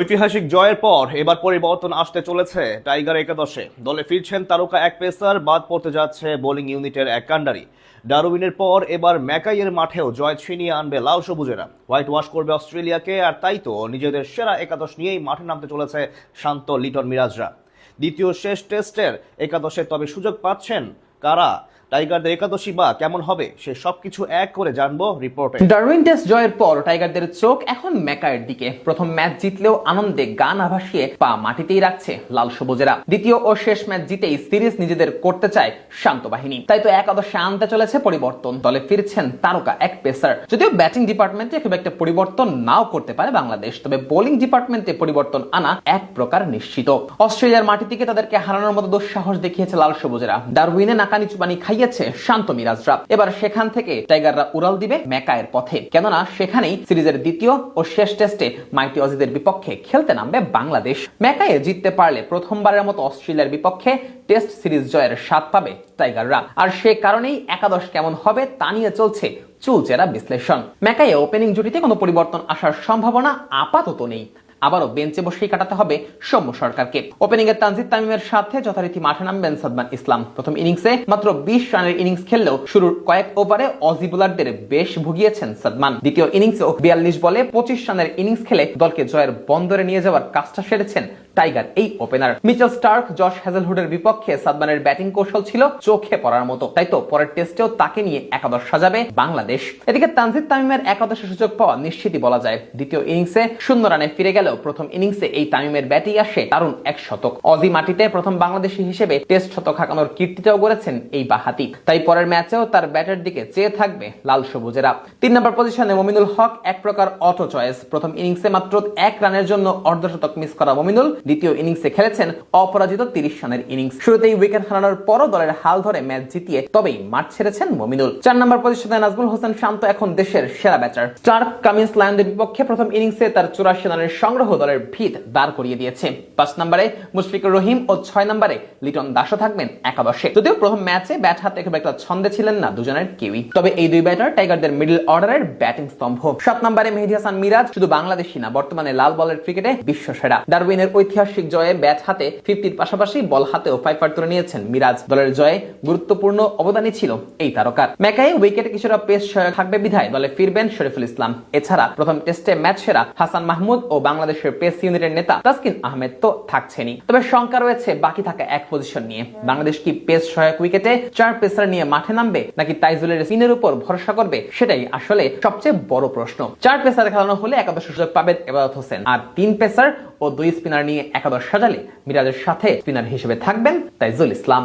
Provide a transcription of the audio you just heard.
ঐতিহাসিক জয়ের পর এবার পরিবর্তন আসতে চলেছে টাইগার একাদশে। দলে ফিরছেন তারকা এক পেসার, বাদ পড়তে যাচ্ছে বোলিং ইউনিটের এক কাণ্ডারি। ডারউইনের পর এবার ম্যাকাইয়ের মাঠেও জয় ছিনিয়ে আনবে লাল সবুজেরা। হোয়াইট ওয়াশ করবে অস্ট্রেলিয়াকে, আর তাই তো নিজেদের সেরা একাদশ নিয়েই মাঠে নামতে চলেছে শান্ত লিটন মিরাজরা। দ্বিতীয় শেষ টেস্টের একাদশে তবে সুযোগ পাচ্ছেন কারা, টাইগারদের একাদশী বা কেমন হবে, সে সবকিছু এক করে জানবো রিপোর্টে। ডারউইন টেস্ট জয়ের পর টাইগারদের চোখ এখন ম্যাকাইয়ের দিকে। প্রথম ম্যাচ জিতলেও আনন্দে গান ভাসিয়ে পা মাটিতেই রাখছে লাল সবুজেরা। দ্বিতীয় ও শেষ ম্যাচ জিতেই সিরিজ নিজেদের করতে চায় শান্ত বাহিনী। তাই তো একাদশে আনতে চলেছে পরিবর্তন। দলে ফিরছেন তারকা এক পেসার। যদিও ব্যাটিং ডিপার্টমেন্টে খুব একটা পরিবর্তন নাও করতে পারে বাংলাদেশ, তবে বোলিং ডিপার্টমেন্টে পরিবর্তন আনা এক প্রকার নিশ্চিত। অস্ট্রেলিয়ার মাটি থেকে তাদেরকে হারানোর মতো দুঃসাহস দেখিয়েছে লাল সবুজেরা। ডারউইনে নাকানি চুবানি খাইয়েছে শান্ত মিরাজরা। এবার সেখান থেকে টাইগাররা উড়াল দিবে ম্যাকাইয়ের পথে, কেননা সেখানেই সিরিজের দ্বিতীয় ও শেষ টেস্টে মাইটি অজিদের বিপক্ষে খেলতে নামবে বাংলাদেশ। ম্যাকাইয়ে জিততে পারলে প্রথমবারের মতো অস্ট্রেলিয়ার বিপক্ষে টেস্ট সিরিজ জয়ের স্বাদ পাবে টাইগাররা। আর সে কারণেই একাদশ কেমন হবে তা নিয়ে চলছে চুলচেরা বিশ্লেষণ। ম্যাকাইয়ে ওপেনিং জুটিতে কোনো পরিবর্তন আসার সম্ভাবনা আপাতত নেই। আবারও বেঞ্চে বসেই কাটাতে হবে সৌম্য সরকারকে। ওপেনিং এ তানজিদ তামিমের সাথে যথারীতি মাঠে নামবেন সাদমান ইসলাম। প্রথম ইনিংসে মাত্র 20 রানের ইনিংস খেললেও শুরুর কয়েক ওভারে অজি বোলারদের বেশ ভুগিয়েছেন সাদমান। দ্বিতীয় ইনিংসেও 42 বলে 25 রানের ইনিংস খেলে দলকে জয়ের বন্দরে নিয়ে যাওয়ার কাজটা সেরেছেন টাইগার এই ওপেনার। মিচেল স্টার্ক, জশ হ্যাজেলহুডের বিপক্ষে সাদমানের ব্যাটিং কৌশল ছিল চোখে পড়ার মতো। তাই তো পরের টেস্টেও তাকে নিয়ে একাদশ সাজাবে বাংলাদেশ। এদিকে তানজিদ তামিমের একাদশে সুযোগ পাওয়া নিশ্চিতই বলা যায়। দ্বিতীয় ইনিংসে 0 রানে ফিরে গেলেও প্রথম ইনিংসে এই তামিমের ব্যাটই আসে দারুণ এক শতক। অজি মাটিতে প্রথম বাংলাদেশী হিসেবে টেস্ট শতক হাঁকানোর কীর্তিটাও গড়েছেন এই বাহাতি। তাই পরের ম্যাচেও তার ব্যাটের দিকে চেয়ে থাকবে লাল সবুজেরা। 3 নম্বর পজিশনে মমিনুল হক এক প্রকার অটো চয়েস। প্রথম ইনিংসে মাত্র 1 রানের জন্য অর্ধশতক মিস করা মমিনুল দ্বিতীয় ইনিংসে খেলেছেন অপরাজিত 30 রানের ইনিংস। শুরুতেই উইকেট হারানোর পরও দলের হাল ধরে ম্যাচ জিতিয়ে তবেই মাঠ ছেড়েছেন মমিনুল। 4 নম্বর পজিশনে নাজমুল হোসেন শান্ত এখন দেশের সেরা ব্যাটার। স্টার্ক, কামিন্স, লায়নদের বিপক্ষে প্রথম ইনিংসে তার 84 রানের সংগ্রহ দলের ভিত দাঁড় করিয়ে দিয়েছে। 5 নম্বরে মুশফিকুর রহিম ও 6 নম্বরে লিটন দাসও থাকবেন একাদশে। যদিও প্রথম ম্যাচে ব্যাট হাতে খুব একটা ছন্দে ছিলেন না দুজনের কেউই, তবে এই দুই ব্যাটার টাইগারদের মিডল অর্ডারের ব্যাটিং স্তম্ভ। 7 নম্বরে মেহেদী হাসান মিরাজ শুধু বাংলাদেশী না, বর্তমানে লাল বলের ক্রিকেটে বিশ্ব সেরা। ডারউইনের ঐতিহাসিক জয়ে ব্যাট হাতে 50-র পাশাপাশি বল হাতেও 5 তুলে নিয়েছেন মিরাজ। দলের জয়ে গুরুত্বপূর্ণ অবদানই ছিল এই তারকার। ম্যাকাইয়ে উইকেটে কিছুটা পেস সহায়ক থাকবে বিধায় দলে ফিরবেন শরীফুল ইসলাম। এছাড়া প্রথম টেস্টে ম্যাচ সেরা হাসান মাহমুদ ও বাংলাদেশের পেস ইউনিটের নেতা তাসকিন আহমেদ তো থাকছেনই। তবে শঙ্কা রয়েছে বাকি থাকা এক পজিশন নিয়ে। বাংলাদেশ কি পেস সহায়ক উইকেটে 4 পেসার নিয়ে মাঠে নামবে, নাকি তাইজুলের স্পিনের উপর ভরসা করবে, সেটাই আসলে সবচেয়ে বড় প্রশ্ন। 4 পেসার খেলানো হলে একাদশ সুযোগ পাবেন এবাদত হোসেন, আর 3 পেসার ও 2 স্পিনার নিয়ে একাদশ সাজালে মিরাজের সাথে স্পিনার হিসেবে থাকবেন তাইজুল ইসলাম।